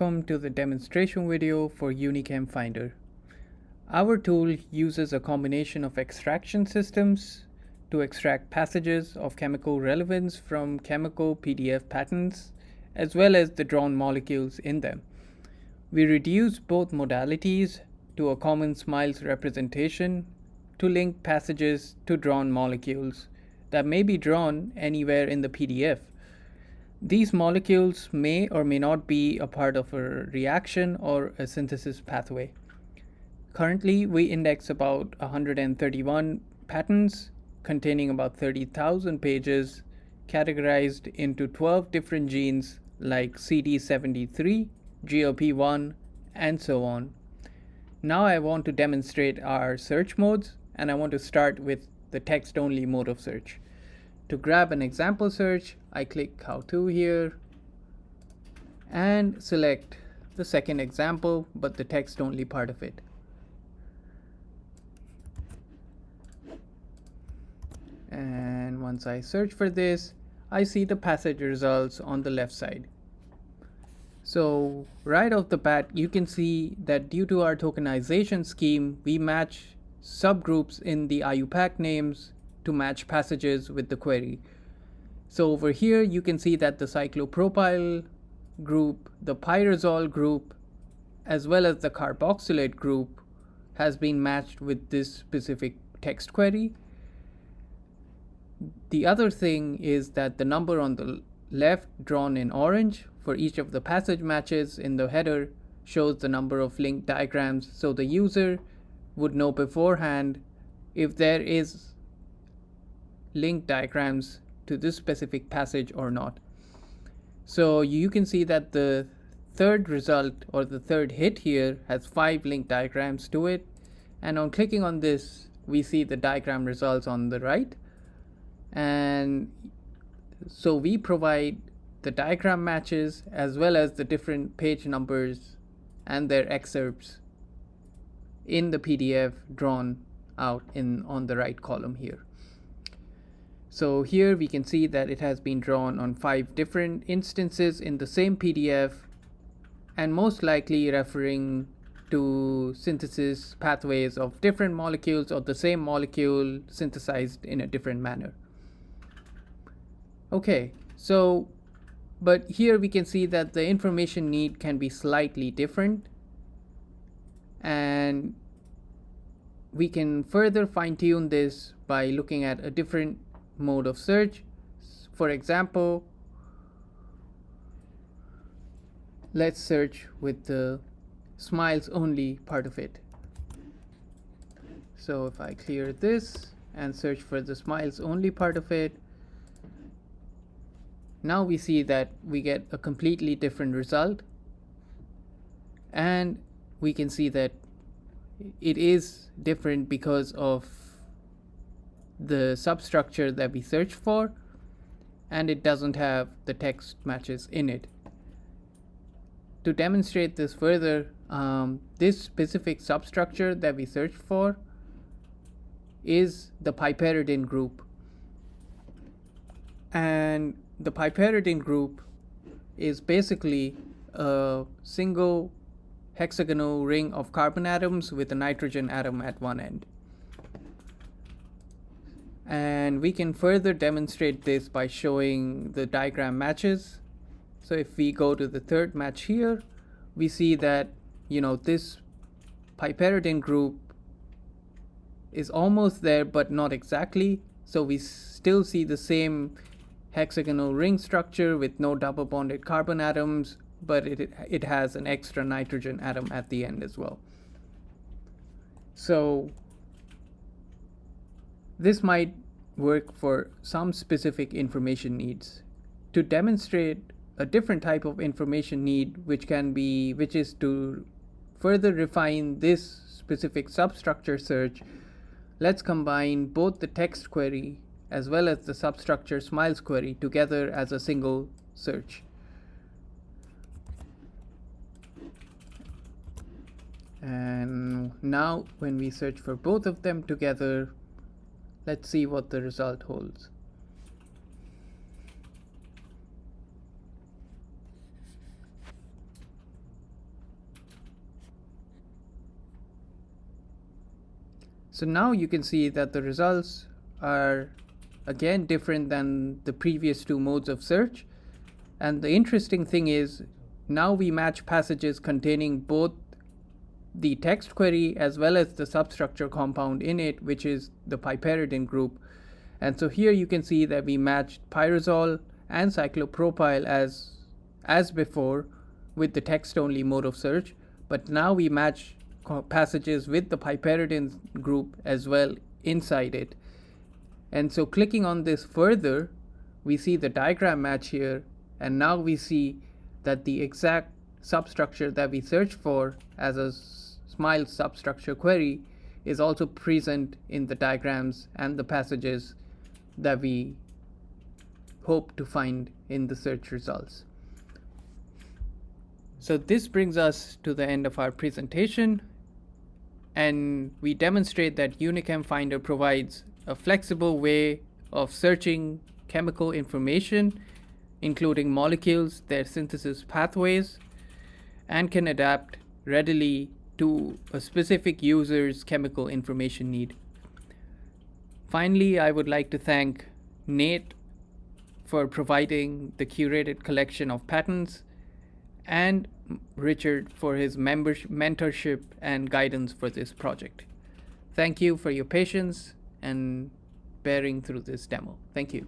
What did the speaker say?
welcome to the demonstration video for UniChemFinder. Our tool uses a combination of extraction systems to extract passages of chemical relevance from chemical PDF patterns, as well as the drawn molecules in them. We reduce both modalities to a common SMILES representation to link passages to drawn molecules that may be drawn anywhere in the PDF. These molecules may or may not be a part of a reaction or a synthesis pathway. Currently, we index about 131 patents containing about 30,000 pages, categorized into 12 different genes like CD73, GLP-1, and so on. Now I want to demonstrate our search modes, and I want to start with the text-only mode of search. To grab an example search, I click How To here and select the second example, but the text-only part of it. And once I search for this, I see the passage results on the left side. So right off the bat, you can see that due to our tokenization scheme, we match subgroups in the IUPAC names to match passages with the query. So over here, you can see that the cyclopropyl group, the pyrazole group, as well as the carboxylate group has been matched with this specific text query. The other thing is that the number on the left, drawn in orange, for each of the passage matches in the header shows the number of linked diagrams, so the user would know beforehand if there is linked diagrams to this specific passage or not. So you can see that the third result, or the third hit here, has 5 linked diagrams to it, and on clicking on this we see the diagram results on the right. And so we provide the diagram matches as well as the different page numbers and their excerpts in the PDF drawn out on the right column here. So here we can see that it has been drawn on 5 different instances in the same PDF, and most likely referring to synthesis pathways of different molecules or the same molecule synthesized in a different manner. Okay, so but here we can see that the information need can be slightly different, and we can further fine-tune this by looking at a different mode of search. For example, let's search with the SMILES only part of it. So if I clear this and search for the SMILES only part of it, now we see that we get a completely different result, and we can see that it is different because of the substructure that we search for, and it doesn't have the text matches in it. To demonstrate this further, this specific substructure that we search for is the piperidine group, and the piperidine group is basically a single hexagonal ring of carbon atoms with a nitrogen atom at one end. And we can further demonstrate this by showing the diagram matches. So if we go to the third match here, we see that this piperidine group is almost there but not exactly. So we still see the same hexagonal ring structure with no double bonded carbon atoms, but it has an extra nitrogen atom at the end as well. So this might work for some specific information needs. To demonstrate a different type of information need, which is to further refine this specific substructure search, let's combine both the text query as well as the substructure SMILES query together as a single search. And now when we search for both of them together, let's see what the result holds. So now you can see that the results are again different than the previous two modes of search. And the interesting thing is now we match passages containing both the text query as well as the substructure compound in it, which is the piperidine group. And so here you can see that we matched pyrazole and cyclopropyl as before with the text-only mode of search, but now we match passages with the piperidine group as well inside it. And so clicking on this further, we see the diagram match here, and now we see that the exact substructure that we searched for as a SMILE substructure query is also present in the diagrams and the passages that we hope to find in the search results. So this brings us to the end of our presentation, and we demonstrate that UniChemFinder provides a flexible way of searching chemical information, including molecules, their synthesis pathways, and can adapt readily to a specific user's chemical information need. Finally, I would like to thank Nate for providing the curated collection of patents, and Richard for his mentorship and guidance for this project. Thank you for your patience and bearing through this demo. Thank you.